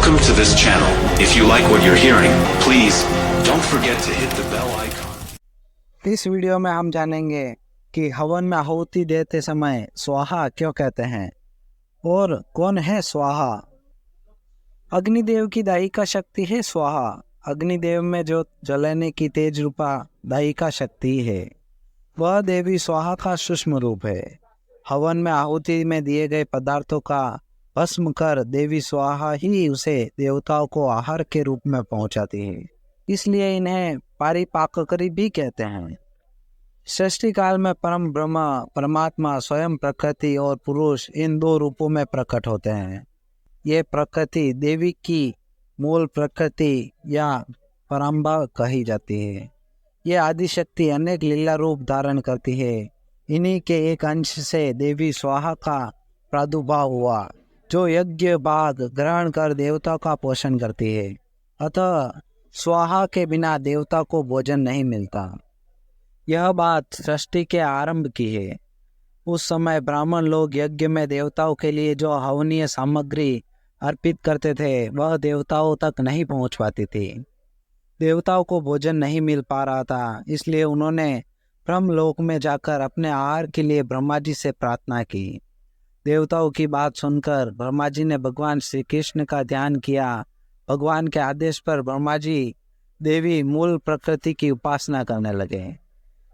Welcome to this channel. If you like what you're hearing, please don't forget to hit the bell icon. इस video में हम जानेंगे कि हवन में आहुति देते समय स्वाहा क्यों कहते हैं और कौन है स्वाहा। अग्निदेव की दायिका शक्ति है स्वाहा। अग्निदेव में जो जलाने की तेज रूपा दायिका शक्ति है, वह देवी स्वाहा का सूक्ष्म रूप है। हवन में आहुति में दिए गए पदार्थों का भस्म कर देवी स्वाहा ही उसे देवताओं को आहार के रूप में पहुंचाती है, इसलिए इन्हें पारिपाककरी भी कहते हैं। सृष्टि काल में परम ब्रह्म परमात्मा स्वयं प्रकृति और पुरुष इन दो रूपों में प्रकट होते हैं। ये प्रकृति देवी की मूल प्रकृति या परम्बा कही जाती है। ये आदिशक्ति अनेक लीला रूप धारण करती है। इन्हीं के एक अंश से देवी स्वाहा का प्रादुर्भाव हुआ, जो यज्ञ भाग ग्रहण कर देवता का पोषण करती है। अतः स्वाहा के बिना देवता को भोजन नहीं मिलता। यह बात सृष्टि के आरंभ की है। उस समय ब्राह्मण लोग यज्ञ में देवताओं के लिए जो हवनीय सामग्री अर्पित करते थे, वह देवताओं तक नहीं पहुंच पाती थी। देवताओं को भोजन नहीं मिल पा रहा था, इसलिए उन्होंने ब्रह्मलोक में जाकर अपने आहार के लिए ब्रह्मा जी से प्रार्थना की। देवताओं की बात सुनकर ब्रह्मा जी ने भगवान श्री कृष्ण का ध्यान किया। भगवान के आदेश पर ब्रह्मा जी देवी मूल प्रकृति की उपासना करने लगे।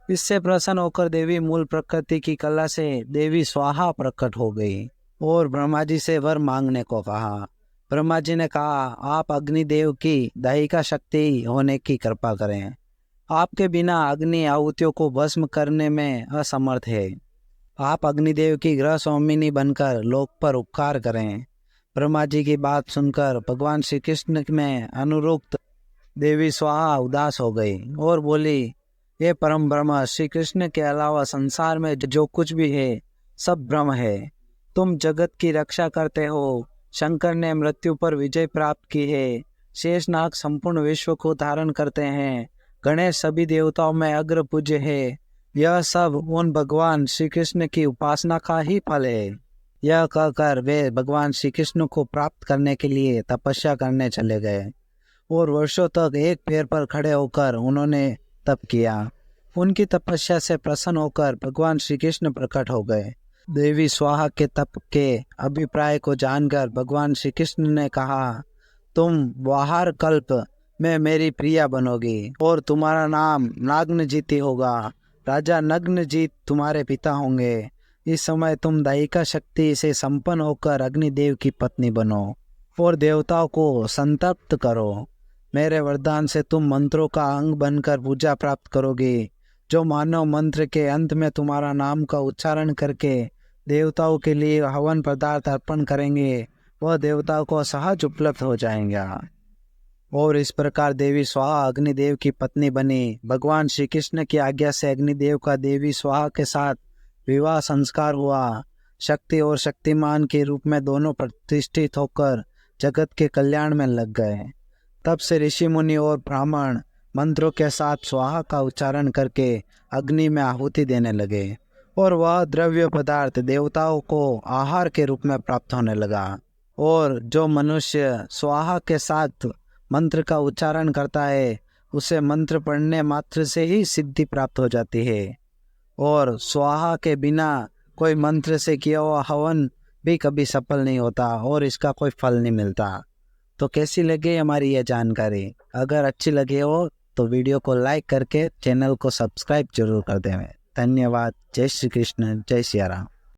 इससे प्रसन्न होकर देवी मूल प्रकृति की कला से देवी स्वाहा प्रकट हो गई और ब्रह्मा जी से वर मांगने को कहा। ब्रह्मा जी ने कहा, आप अग्निदेव की दायिका शक्ति होने की कृपा करें। आपके बिना अग्नि आहुतियों को भस्म करने में असमर्थ है। आप अग्निदेव की गृह स्वामिनी बनकर लोक पर उपकार करें। ब्रह्मा जी की बात सुनकर भगवान श्री कृष्ण में अनुरुक्त देवी स्वाहा उदास हो गई और बोली, ये परम ब्रह्म श्री कृष्ण के अलावा संसार में जो कुछ भी है सब ब्रह्म है। तुम जगत की रक्षा करते हो। शंकर ने मृत्यु पर विजय प्राप्त की है। शेषनाग संपूर्ण विश्व को धारण करते हैं। गणेश सभी देवताओं में अग्र पूज्य है। यह सब उन भगवान श्री कृष्ण की उपासना का ही फल है। यह कहकर वे भगवान श्री कृष्ण को प्राप्त करने के लिए तपस्या करने चले गए और वर्षों तक एक पैर पर खड़े होकर उन्होंने तप किया। उनकी तपस्या से प्रसन्न होकर भगवान श्री कृष्ण प्रकट हो गए। देवी स्वाहा के तप के अभिप्राय को जानकर भगवान श्री कृष्ण ने कहा, तुम वाहार कल्प में मेरी प्रिया बनोगी और तुम्हारा नाम नाग्नजीति होगा। राजा नग्नजीत तुम्हारे पिता होंगे। इस समय तुम दायिका शक्ति से संपन्न होकर अग्निदेव की पत्नी बनो और देवताओं को संतप्त करो। मेरे वरदान से तुम मंत्रों का अंग बनकर पूजा प्राप्त करोगे। जो मानव मंत्र के अंत में तुम्हारा नाम का उच्चारण करके देवताओं के लिए हवन पदार्थ अर्पण करेंगे, वह देवताओं को सहज उपलब्ध हो जाएगा। और इस प्रकार देवी स्वाहा अग्निदेव की पत्नी बनी। भगवान श्री कृष्ण की आज्ञा से अग्निदेव का देवी स्वाहा के साथ विवाह संस्कार हुआ। शक्ति और शक्तिमान के रूप में दोनों प्रतिष्ठित होकर जगत के कल्याण में लग गए। तब से ऋषि मुनि और ब्राह्मण मंत्रों के साथ स्वाहा का उच्चारण करके अग्नि में आहुति देने लगे और वह द्रव्य पदार्थ देवताओं को आहार के रूप में प्राप्त होने लगा। और जो मनुष्य स्वाहा के साथ मंत्र का उच्चारण करता है, उसे मंत्र पढ़ने मात्र से ही सिद्धि प्राप्त हो जाती है। और स्वाहा के बिना कोई मंत्र से किया हुआ हवन भी कभी सफल नहीं होता और इसका कोई फल नहीं मिलता। तो कैसी लगी हमारी यह जानकारी? अगर अच्छी लगी हो तो वीडियो को लाइक करके चैनल को सब्सक्राइब जरूर कर दें। धन्यवाद। जय श्री कृष्ण, जय सिया राम।